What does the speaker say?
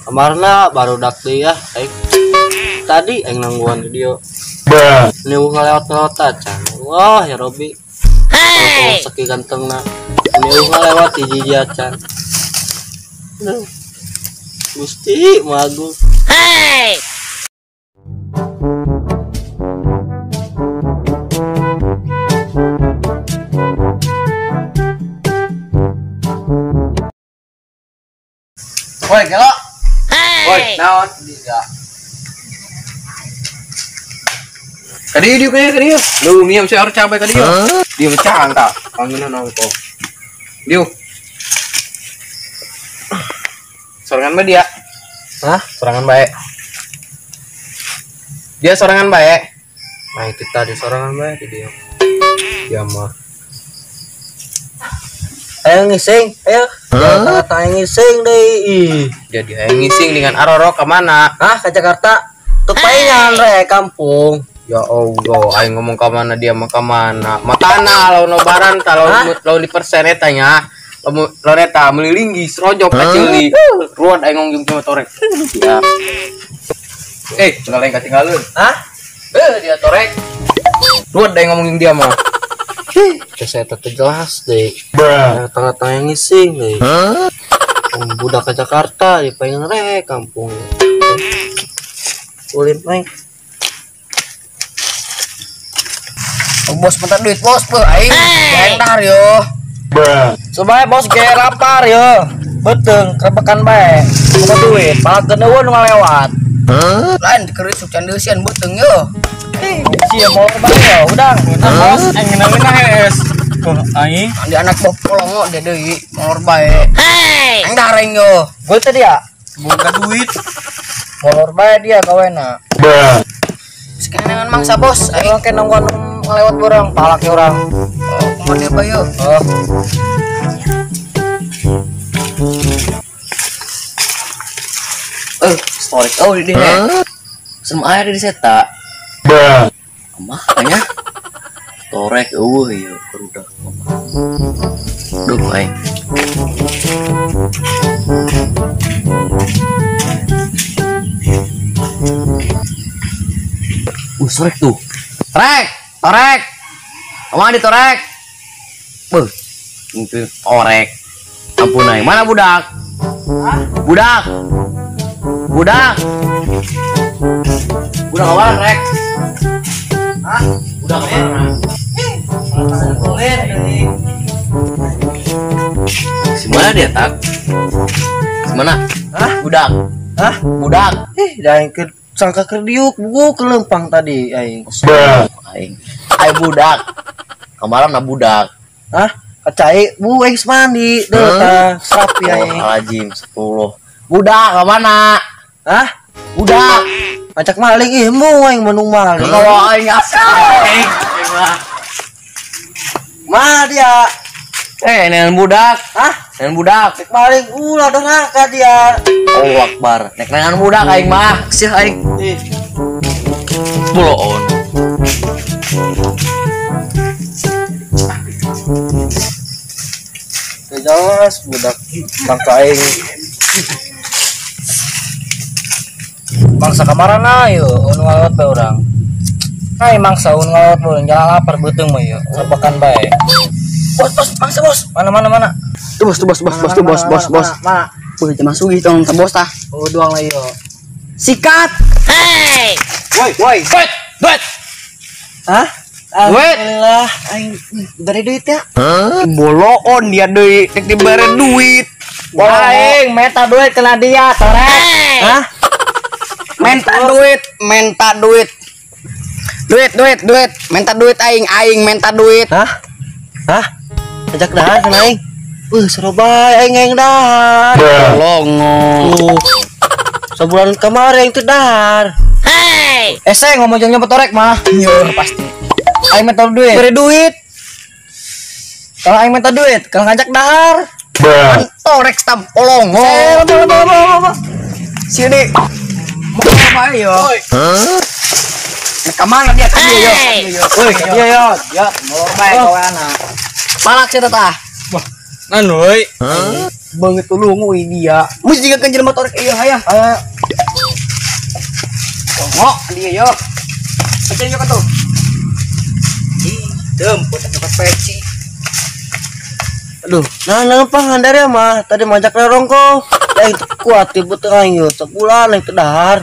Kemarin baru dak ya. Tadi yang nangguan video. Ini ngelewat aja. Wah ya Robi. Seki ganteng na. Ini ngelewat di jiji aja. Gusti magu. Hey. Woi, kelo. Woi, naon dia. Kadi dia kayak kadi. Lu miam si harus cabai kadi. Dia mecang tak. Panggilna nongko. Dia. Sorangan mah dia. Hah? Sorangan baik. Dia sorangan baik. Nah, itu tadi sorangan baik dia. Dia mah. Ayo ngising, ayo. Tanya ngising deh. Jadi ayo ngising dengan Aroro kemana? Ke Jakarta. Tupaingan rek kampung. Ya Allah, ayo ngomong kemana dia mau kemana? Makana lawan lebaran kalau di persen etanya. Lawan eta melilinggi serojok kacili. Ruan ayo ngomong sama torek. Ya. Tinggal yang ketinggalan. Dia torek. Ruan ayo ngomongin dia mah. Saya tetap jelas deh. Tengah-tengah ngising deh. Budak ke Jakarta, dia pengen rek kampung. Kulit naik. Bos minta duit bos, aing yang dar yo. Supaya bos gaya lapar yo. Beteng kerebekan bae. Minta duit, malah keneueun ngalewat. Lain dikeris sucan deusian beteng yo. Sia mau bae yo, udang. Bos, aing ngeunah es. Aing di anak bos polongo dia deui molor bae. Aing dareng yo. Gue tadi ya, buka duit. Molor bae dia kawena. Sekarang mangsa bos, aing ke nonggon ngelewat orang, palak orang. Mau dia bae yo. Story di dia. Semua air di seta. Makanya torek iya berudak. Duh baik. Sorek tuh. Torek. Kemana ditorek? Mungkin orek. Ampunai. Mana budak? Budak kawan rek. Budak mana? Simana dia tak? Simana? Budak. Budak. Jangan ke sangka kerdiuk, buku kelempang tadi aing. Aing budak. Kemarin budak. Kacai bu aing mandi deuh sapi aing. Alajim 10. Budak ke mana? Budak. Acak maling mu aing menung maling. Kalau aing asal. Mah dia. Nenek budak. Nenek budak. Cek maling ulah doraka dia. Allahu Akbar. Nek nenek budak aing mah. Sih aing. Buloon. Jelas budak bangka aing. Mangsa kamaran ayo anu ngalawat bae urang. Hai mangsa anu ngalawat bae jalan lapar beuteung mah ieu. Sabakan bae. Bos, mangsa bos. Mana. Tuh bos. Mana? Beuh jema sugih tong ka bos tah. Oh doang lah ieu. Sikat. Hey. Woi. Duit. Alhamdulillah aing dari duit ya. Boloon dia deui, tek dibere duit. Aing meta duit kena dia, torek. Minta duit. Minta duit aing minta duit. Ajak dahar sama aing. Surabaya aing dahar. Longo. Sebulan kemarin itu dahar. Seng ngomong jangan nyopot torek mah. Nyur pasti. Aing minta duit. Beri duit. Kalau aing minta duit, kalau ngajak dahar. Torek stam polongo. Sini. Mau apa yo? Kemana dia tadi yo? Woi, dia yo. Ya, molor bae kawana. Palak saya tah. Wah, nan woi. Banget tulung dia. Mesti juga kan jelema torek ieu hayah. Ngok dia yo. Aja yo katuh. Dempet nyokot peci. Aduh, nah pangandar ya mah. Tadi majak lorong kok. Yang kuat tipe tengah yuk. Sebulan yang kedahar.